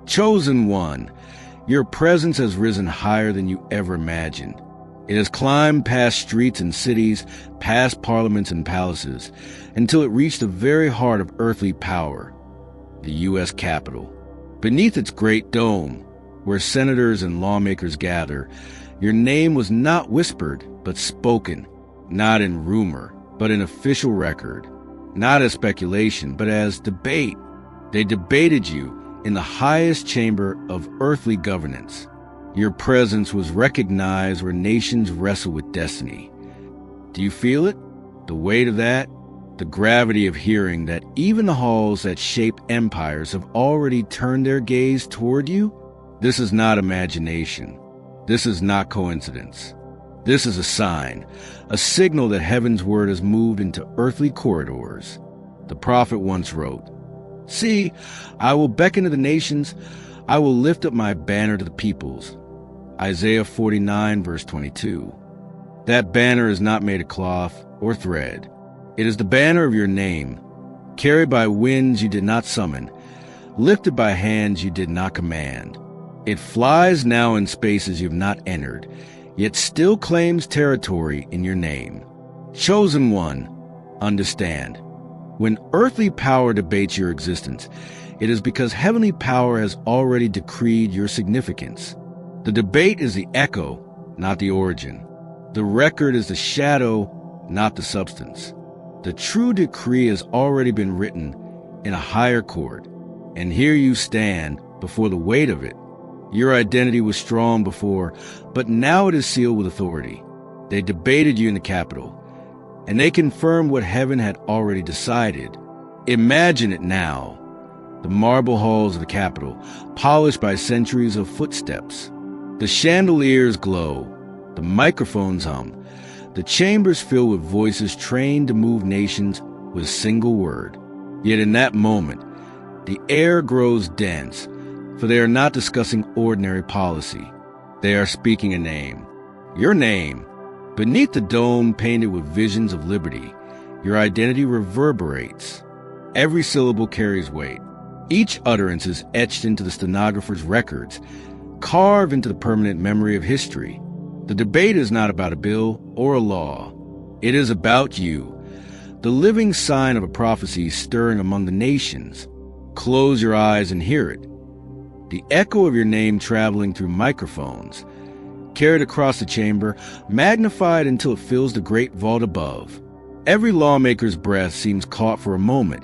Chosen one, your presence has risen higher than you ever imagined. It has climbed past streets and cities, past parliaments and palaces, until it reached the very heart of earthly power, the U.S. Capitol. Beneath its great dome, where senators and lawmakers gather, your name was not whispered, but spoken, not in rumor, but in official record, not as speculation, but as debate. They debated you in the highest chamber of earthly governance. Your presence was recognized where nations wrestle with destiny. Do you feel it? The weight of that? The gravity of hearing that even the halls that shape empires have already turned their gaze toward you? This is not imagination. This is not coincidence. This is a sign, a signal that heaven's word has moved into earthly corridors. The prophet once wrote, "See, I will beckon to the nations, I will lift up my banner to the peoples." Isaiah 49, verse 22. That banner is not made of cloth or thread. It is the banner of your name, carried by winds you did not summon, lifted by hands you did not command. It flies now in spaces you have not entered, yet still claims territory in your name. Chosen one, understand. When earthly power debates your existence, it is because heavenly power has already decreed your significance. The debate is the echo, not the origin. The record is the shadow, not the substance. The true decree has already been written in a higher court, and here you stand before the weight of it. Your identity was strong before, but now it is sealed with authority. They debated you in the Capitol, and they confirmed what heaven had already decided. Imagine it now. The marble halls of the Capitol, polished by centuries of footsteps. The chandeliers glow, the microphones hum, the chambers fill with voices trained to move nations with a single word. Yet in that moment, the air grows dense, for they are not discussing ordinary policy. They are speaking a name. Your name. Beneath the dome painted with visions of liberty, your identity reverberates. Every syllable carries weight. Each utterance is etched into the stenographer's records, carved into the permanent memory of history. The debate is not about a bill or a law. It is about you, the living sign of a prophecy stirring among the nations. Close your eyes and hear it. The echo of your name traveling through microphones, carried across the chamber, magnified until it fills the great vault above. Every lawmaker's breath seems caught for a moment.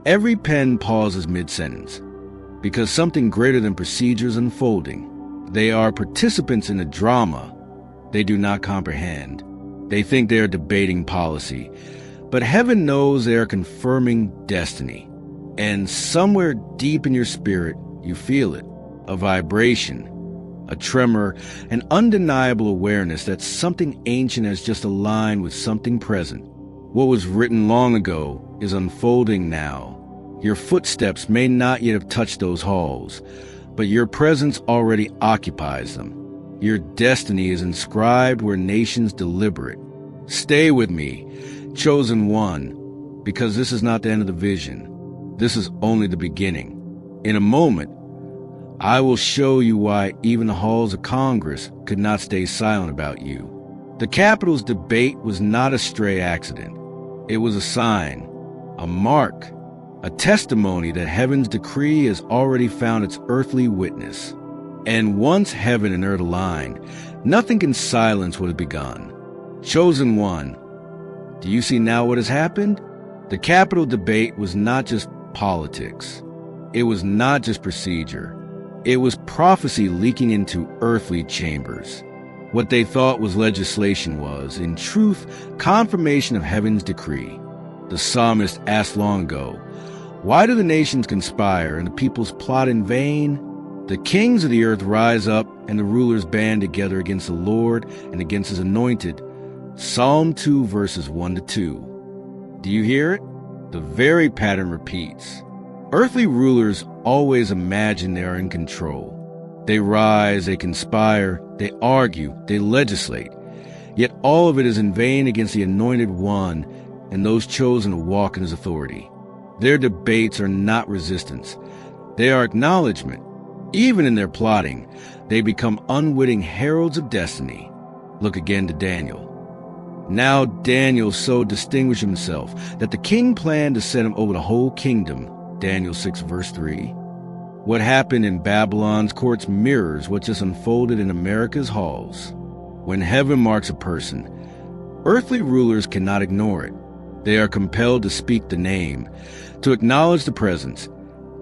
Every pen pauses mid-sentence, because something greater than procedure is unfolding. They are participants in a drama they do not comprehend. They think they are debating policy, but heaven knows they are confirming destiny. And somewhere deep in your spirit, you feel it, a vibration, a tremor, an undeniable awareness that something ancient has just aligned with something present. What was written long ago is unfolding now. Your footsteps may not yet have touched those halls, but your presence already occupies them. Your destiny is inscribed where nations deliberate. Stay with me, chosen one, because this is not the end of the vision. This is only the beginning. In a moment, I will show you why even the halls of Congress could not stay silent about you. The Capitol's debate was not a stray accident. It was a sign, a mark, a testimony that heaven's decree has already found its earthly witness. And once heaven and earth align, nothing can silence what has begun. Chosen one, do you see now what has happened? The Capitol debate was not just politics. It was not just procedure. It was prophecy leaking into earthly chambers. What they thought was legislation was, in truth, confirmation of heaven's decree. The psalmist asked long ago, "Why do the nations conspire and the peoples plot in vain? The kings of the earth rise up and the rulers band together against the Lord and against his anointed." Psalm 2, verses 1 to 2. Do you hear it? The very pattern repeats. Earthly rulers always imagine they are in control. They rise, they conspire, they argue, they legislate. Yet all of it is in vain against the anointed one and those chosen to walk in his authority. Their debates are not resistance. They are acknowledgement. Even in their plotting, they become unwitting heralds of destiny. Look again to Daniel. Now Daniel so distinguished himself that the king planned to set him over the whole kingdom. Daniel 6 verse 3. What happened in Babylon's courts mirrors what just unfolded in America's halls. When heaven marks a person, earthly rulers cannot ignore it. They are compelled to speak the name, to acknowledge the presence,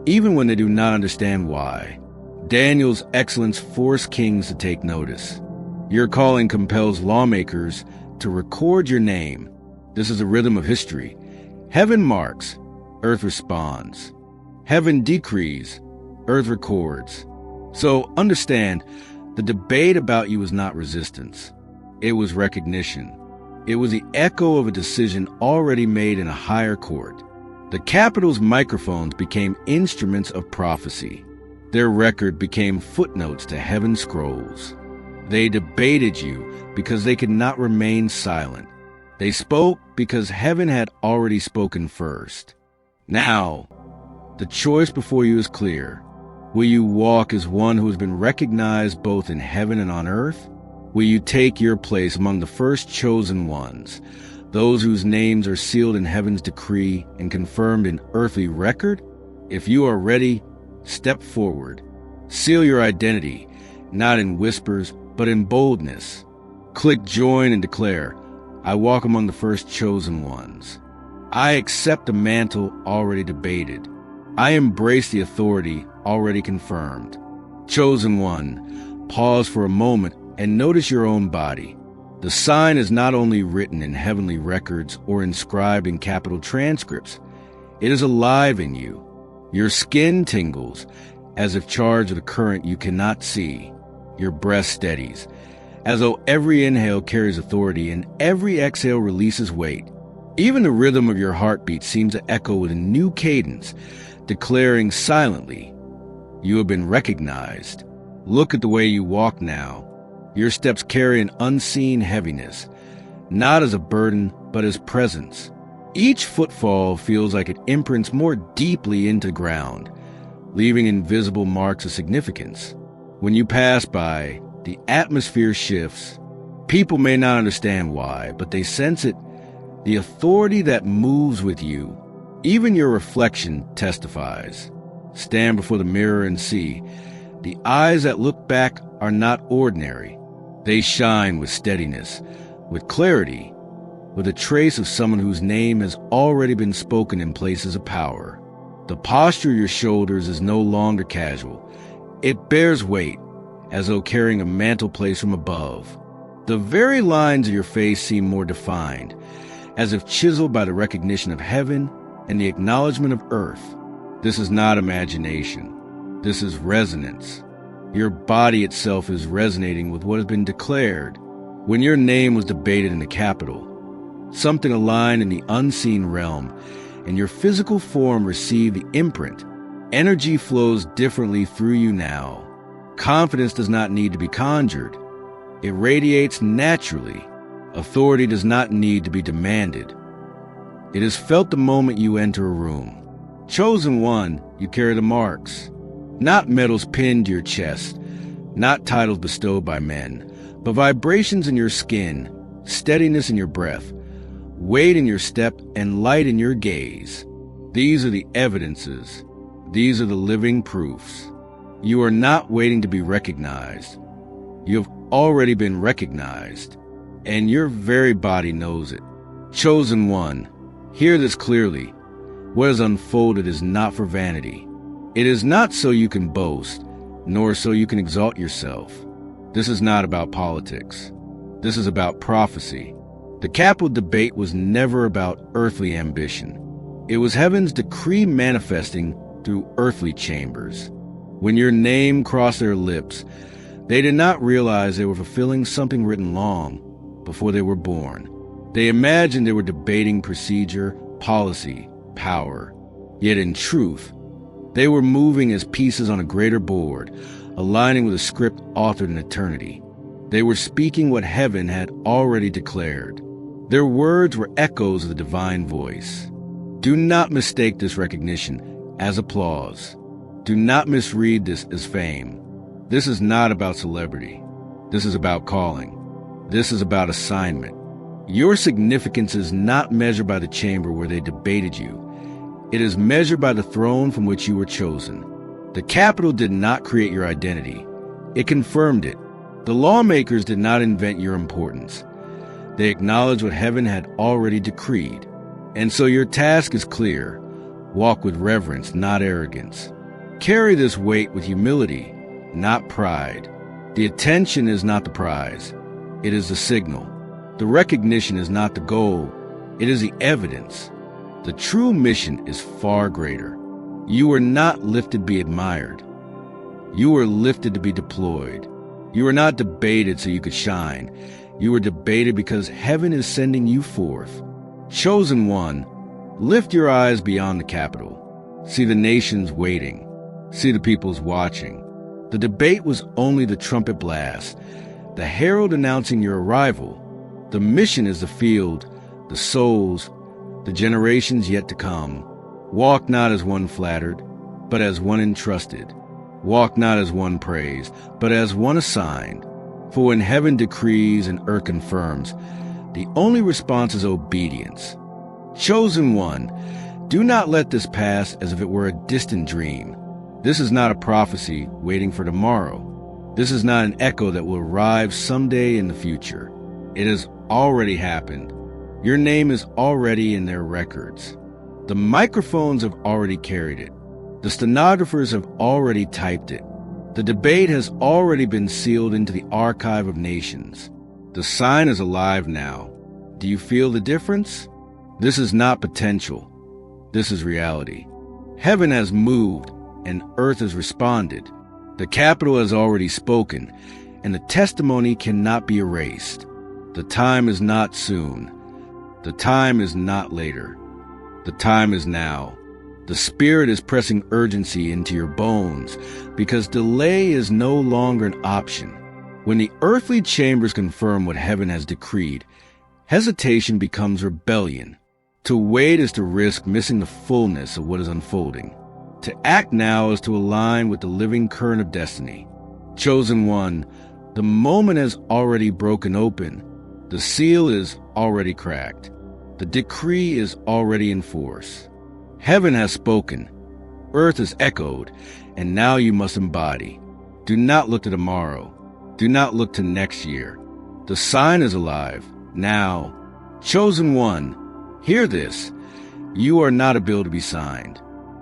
even when they do not understand why. Daniel's excellence forced kings to take notice. Your calling compels lawmakers to record your name. This is a rhythm of history. Heaven marks, earth responds. Heaven decrees, earth records. So understand, the debate about you was not resistance. It was recognition. It was the echo of a decision already made in a higher court. The Capitol's microphones became instruments of prophecy. Their record became footnotes to heaven's scrolls. They debated you because they could not remain silent. They spoke because heaven had already spoken first. Now, the choice before you is clear. Will you walk as one who has been recognized both in heaven and on earth? Will you take your place among the first chosen ones, those whose names are sealed in heaven's decree and confirmed in earthly record? If you are ready, step forward. Seal your identity, not in whispers, but in boldness. Click join and declare, I walk among the first chosen ones. I accept the mantle already debated. I embrace the authority already confirmed. Chosen one, pause for a moment and notice your own body. The sign is not only written in heavenly records or inscribed in capital transcripts. It is alive in you. Your skin tingles, as if charged with a current you cannot see. Your breath steadies, as though every inhale carries authority and every exhale releases weight. Even the rhythm of your heartbeat seems to echo with a new cadence, declaring silently, you have been recognized. Look at the way you walk now. Your steps carry an unseen heaviness, not as a burden, but as presence. Each footfall feels like it imprints more deeply into ground, leaving invisible marks of significance. When you pass by, the atmosphere shifts. People may not understand why, but they sense it. The authority that moves with you, even your reflection testifies. Stand before the mirror and see. The eyes that look back are not ordinary. They shine with steadiness, with clarity, with a trace of someone whose name has already been spoken in places of power. The posture of your shoulders is no longer casual. It bears weight, as though carrying a mantle placed from above. The very lines of your face seem more defined, as if chiseled by the recognition of heaven and the acknowledgement of earth. This is not imagination. This is resonance. Your body itself is resonating with what has been declared. When your name was debated in the Capitol, something aligned in the unseen realm, and your physical form received the imprint. Energy flows differently through you now. Confidence does not need to be conjured. It radiates naturally. Authority does not need to be demanded. It is felt the moment you enter a room. Chosen one, you carry the marks. Not medals pinned to your chest, not titles bestowed by men, but vibrations in your skin, steadiness in your breath, weight in your step, and light in your gaze. These are the evidences. These are the living proofs. You are not waiting to be recognized. You have already been recognized, and your very body knows it. Chosen one, hear this clearly. What is unfolded is not for vanity. It is not so you can boast, nor so you can exalt yourself. This is not about politics. This is about prophecy. The Capitol debate was never about earthly ambition. It was heaven's decree manifesting through earthly chambers. When your name crossed their lips, they did not realize they were fulfilling something written long before they were born. They imagined they were debating procedure, policy, power. Yet in truth, they were moving as pieces on a greater board, aligning with a script authored in eternity. They were speaking what heaven had already declared. Their words were echoes of the divine voice. Do not mistake this recognition as applause. Do not misread this as fame. This is not about celebrity. This is about calling. This is about assignment. Your significance is not measured by the chamber where they debated you. It is measured by the throne from which you were chosen. The Capitol did not create your identity. It confirmed it. The lawmakers did not invent your importance. They acknowledged what heaven had already decreed. And so your task is clear. Walk with reverence, not arrogance. Carry this weight with humility, not pride. The attention is not the prize. It is the signal. The recognition is not the goal. It is the evidence. The true mission is far greater. You were not lifted to be admired. You were lifted to be deployed. You were not debated so you could shine. You were debated because heaven is sending you forth. Chosen one, lift your eyes beyond the Capitol. See the nations waiting. See the peoples watching. The debate was only the trumpet blast, the herald announcing your arrival. The mission is the field, the souls, the generations yet to come. Walk not as one flattered, but as one entrusted. Walk not as one praised, but as one assigned. For when heaven decrees and earth confirms, the only response is obedience. Chosen one, do not let this pass as if it were a distant dream. This is not a prophecy waiting for tomorrow. This is not an echo that will arrive someday in the future. It has already happened. Your name is already in their records. The microphones have already carried it. The stenographers have already typed it. The debate has already been sealed into the archive of nations. The sign is alive now. Do you feel the difference? This is not potential. This is reality. Heaven has moved, and earth has responded. The Capitol has already spoken, and the testimony cannot be erased. The time is not soon. The time is not later. The time is now. The Spirit is pressing urgency into your bones because delay is no longer an option. When the earthly chambers confirm what heaven has decreed, hesitation becomes rebellion. To wait is to risk missing the fullness of what is unfolding. To act now is to align with the living current of destiny. Chosen one, the moment has already broken open. The seal is already cracked. The decree is already in force. Heaven has spoken. Earth has echoed, and now you must embody. Do not look to tomorrow. Do not look to next year. The sign is alive, now. Chosen one, hear this. You are not a bill to be signed.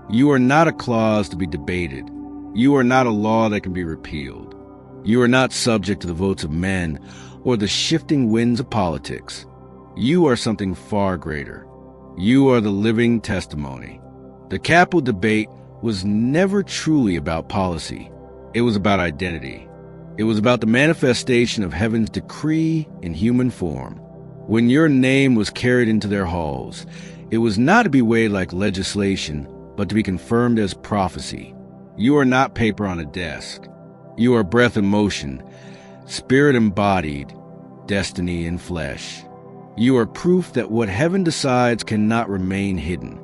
You are not a clause to be debated. You are not a law that can be repealed. You are not subject to the votes of men or the shifting winds of politics. You are something far greater. You are the living testimony. The Capitol debate was never truly about policy. It was about identity. It was about the manifestation of heaven's decree in human form. When your name was carried into their halls, it was not to be weighed like legislation, but to be confirmed as prophecy. You are not paper on a desk. You are breath in motion, spirit embodied, destiny in flesh. You are proof that what heaven decides cannot remain hidden.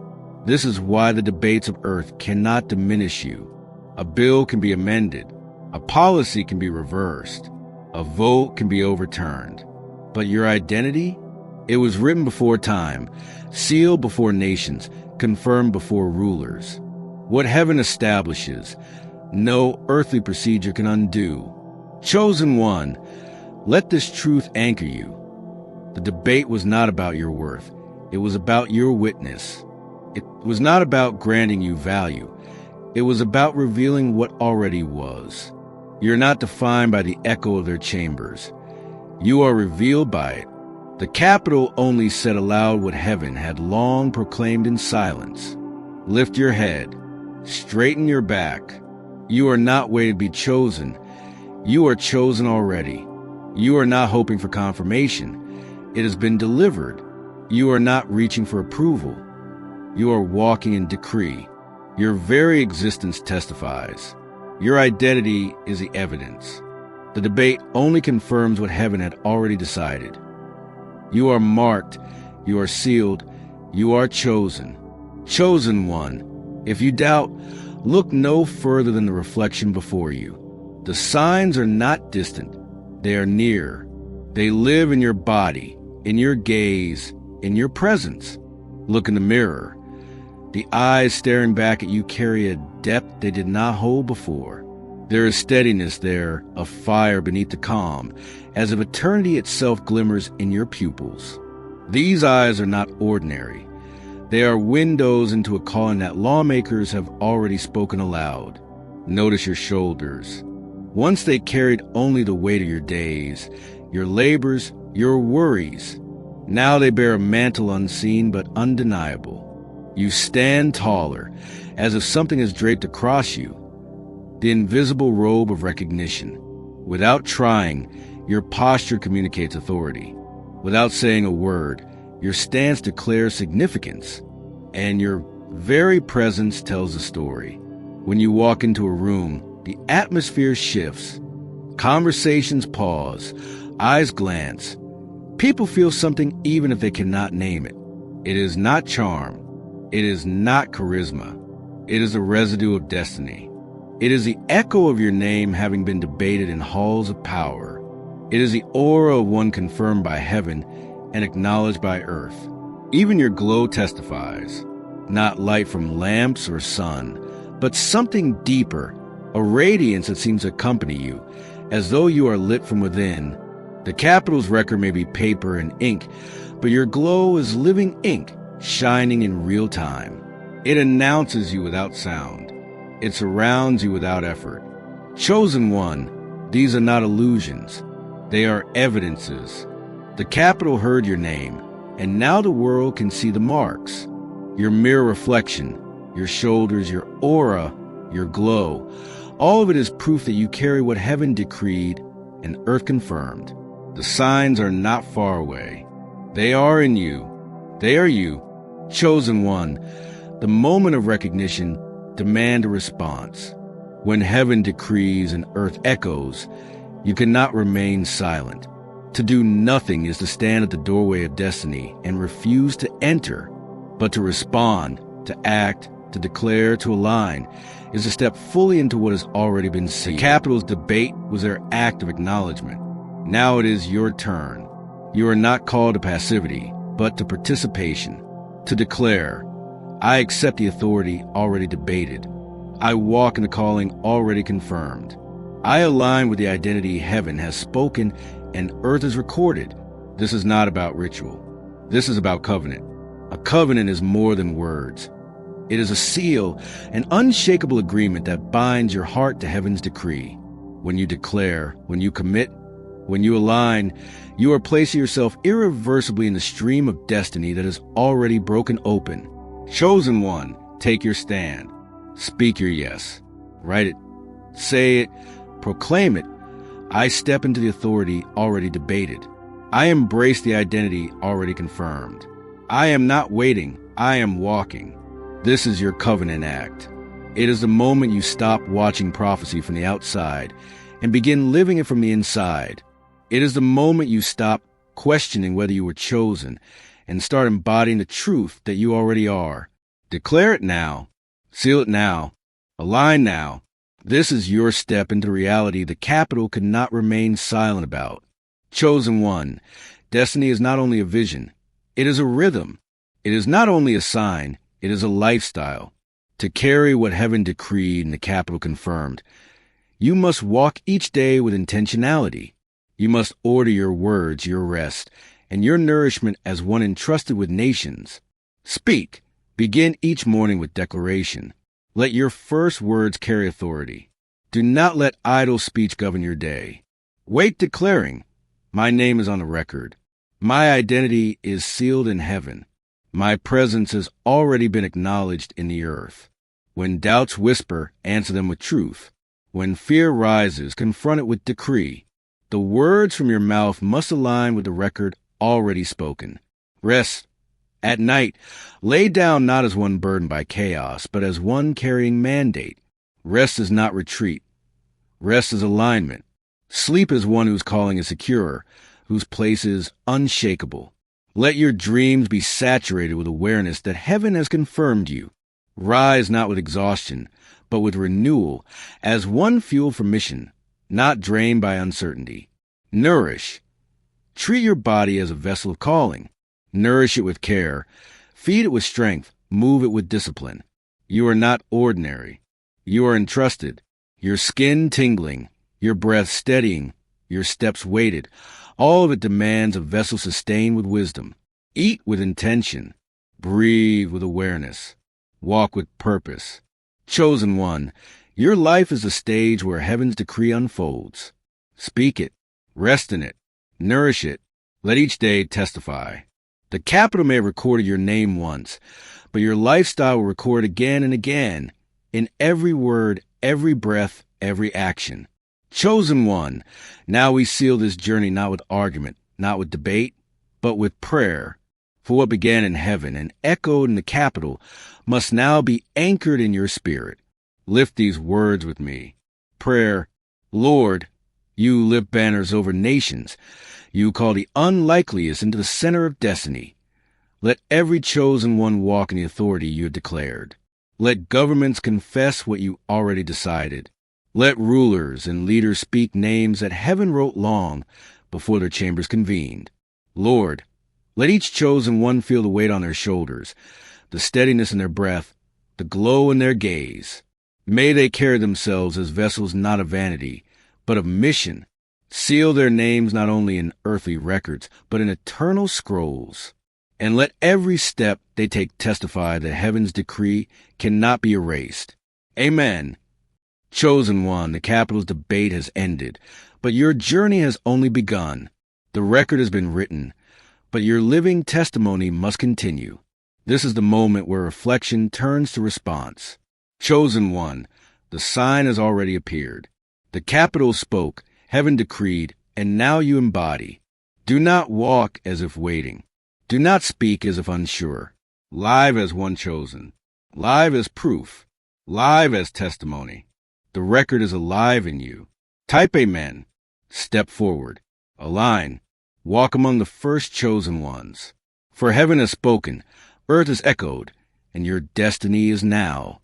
This is why the debates of earth cannot diminish you. A bill can be amended. A policy can be reversed. A vote can be overturned. But your identity? It was written before time, sealed before nations, confirmed before rulers. What heaven establishes, no earthly procedure can undo. Chosen one, let this truth anchor you. The debate was not about your worth. It was about your witness. It was not about granting you value. It was about revealing what already was. You're not defined by the echo of their chambers. You are revealed by it. The Capitol only said aloud what heaven had long proclaimed in silence. Lift your head. Straighten your back. You are not waiting to be chosen. You are chosen already. You are not hoping for confirmation. It has been delivered. You are not reaching for approval. You are walking in decree. Your very existence testifies. Your identity is the evidence. The debate only confirms what heaven had already decided. You are marked. You are sealed. You are chosen. Chosen one. If you doubt, Look no further than the reflection before you. The signs are not distant. They are near. They live in your body, in your gaze, in your presence. Look in the mirror. The eyes staring back at you carry a depth they did not hold before. There is steadiness there, a fire beneath the calm, as if eternity itself glimmers in your pupils. These eyes are not ordinary. They are windows into a calling that lawmakers have already spoken aloud. Notice your shoulders. Once they carried only the weight of your days, your labors, your worries. Now they bear a mantle unseen but undeniable. You stand taller, as if something is draped across you. The invisible robe of recognition. Without trying, your posture communicates authority. Without saying a word, your stance declares significance, and your very presence tells a story. When you walk into a room, the atmosphere shifts. Conversations pause, eyes glance. People feel something even if they cannot name it. It is not charm. It is not charisma. It is a residue of destiny. It is the echo of your name having been debated in halls of power. It is the aura of one confirmed by heaven and acknowledged by earth. Even your glow testifies, not light from lamps or sun, but something deeper, a radiance that seems to accompany you, as though you are lit from within. The Capitol's record may be paper and ink, but your glow is living ink, shining in real time. It announces you without sound. It surrounds you without effort. Chosen one, these are not illusions. They are evidences. The Capitol heard your name, and now the world can see the marks. Your mirror reflection, your shoulders, your aura, your glow. All of it is proof that you carry what heaven decreed and earth confirmed. The signs are not far away. They are in you. They are you. Chosen one. The moment of recognition demand a response. When heaven decrees and earth echoes, you cannot remain silent. To do nothing is to stand at the doorway of destiny and refuse to enter, but to respond, to act, to declare, to align, is to step fully into what has already been seen. The Capitol's debate was their act of acknowledgement. Now it is your turn. You are not called to passivity, but to participation, to declare, I accept the authority already debated. I walk in the calling already confirmed. I align with the identity heaven has spoken and earth is recorded. This is not about ritual. This is about covenant. A covenant is more than words. It is a seal, an unshakable agreement that binds your heart to heaven's decree. When you declare, when you commit, when you align, you are placing yourself irreversibly in the stream of destiny that is already broken open. Chosen one, take your stand. Speak your yes. Write it. Say it. Proclaim it. I step into the authority already debated. I embrace the identity already confirmed. I am not waiting. I am walking. This is your covenant act. It is the moment you stop watching prophecy from the outside and begin living it from the inside. It is the moment you stop questioning whether you were chosen and start embodying the truth that you already are. Declare it now. Seal it now. Align now. This is your step into reality the Capitol could not remain silent about. Chosen one, destiny is not only a vision, it is a rhythm. It is not only a sign, it is a lifestyle. To carry what heaven decreed and the Capitol confirmed, you must walk each day with intentionality. You must order your words, your rest, and your nourishment as one entrusted with nations. Speak. Begin each morning with declaration. Let your first words carry authority. Do not let idle speech govern your day. Wait declaring, my name is on the record. My identity is sealed in heaven. My presence has already been acknowledged in the earth. When doubts whisper, answer them with truth. When fear rises, confront it with decree. The words from your mouth must align with the record already spoken. Rest. At night, lay down not as one burdened by chaos, but as one carrying mandate. Rest is not retreat. Rest is alignment. Sleep is one whose calling is secure, whose place is unshakable. Let your dreams be saturated with awareness that heaven has confirmed you. Rise not with exhaustion, but with renewal, as one fuel for mission, not drained by uncertainty. Nourish. Treat your body as a vessel of calling. Nourish it with care. Feed it with strength. Move it with discipline. You are not ordinary. You are entrusted. Your skin tingling, your breath steadying, your steps weighted. All of it demands a vessel sustained with wisdom. Eat with intention. Breathe with awareness. Walk with purpose. Chosen one, your life is a stage where heaven's decree unfolds. Speak it. Rest in it. Nourish it. Let each day testify. The capital may have recorded your name once, but your lifestyle will record again and again, in every word, every breath, every action. Chosen one, now we seal this journey not with argument, not with debate, but with prayer. For what began in heaven and echoed in the capital must now be anchored in your spirit. Lift these words with me. Prayer. Lord, you lift banners over nations. You call the unlikeliest into the center of destiny. Let every chosen one walk in the authority you have declared. Let governments confess what you already decided. Let rulers and leaders speak names that heaven wrote long before their chambers convened. Lord, let each chosen one feel the weight on their shoulders, the steadiness in their breath, the glow in their gaze. May they carry themselves as vessels not of vanity, but of mission. Seal their names not only in earthly records, but in eternal scrolls. And let every step they take testify that heaven's decree cannot be erased. Amen. Chosen one, the capital's debate has ended, but your journey has only begun. The record has been written, but your living testimony must continue. This is the moment where reflection turns to response. Chosen one, the sign has already appeared. The capital spoke, heaven decreed, and now you embody. Do not walk as if waiting. Do not speak as if unsure. Live as one chosen. Live as proof. Live as testimony. The record is alive in you. Type amen. Step forward. Align. Walk among the first chosen ones. For heaven has spoken, earth has echoed, and your destiny is now.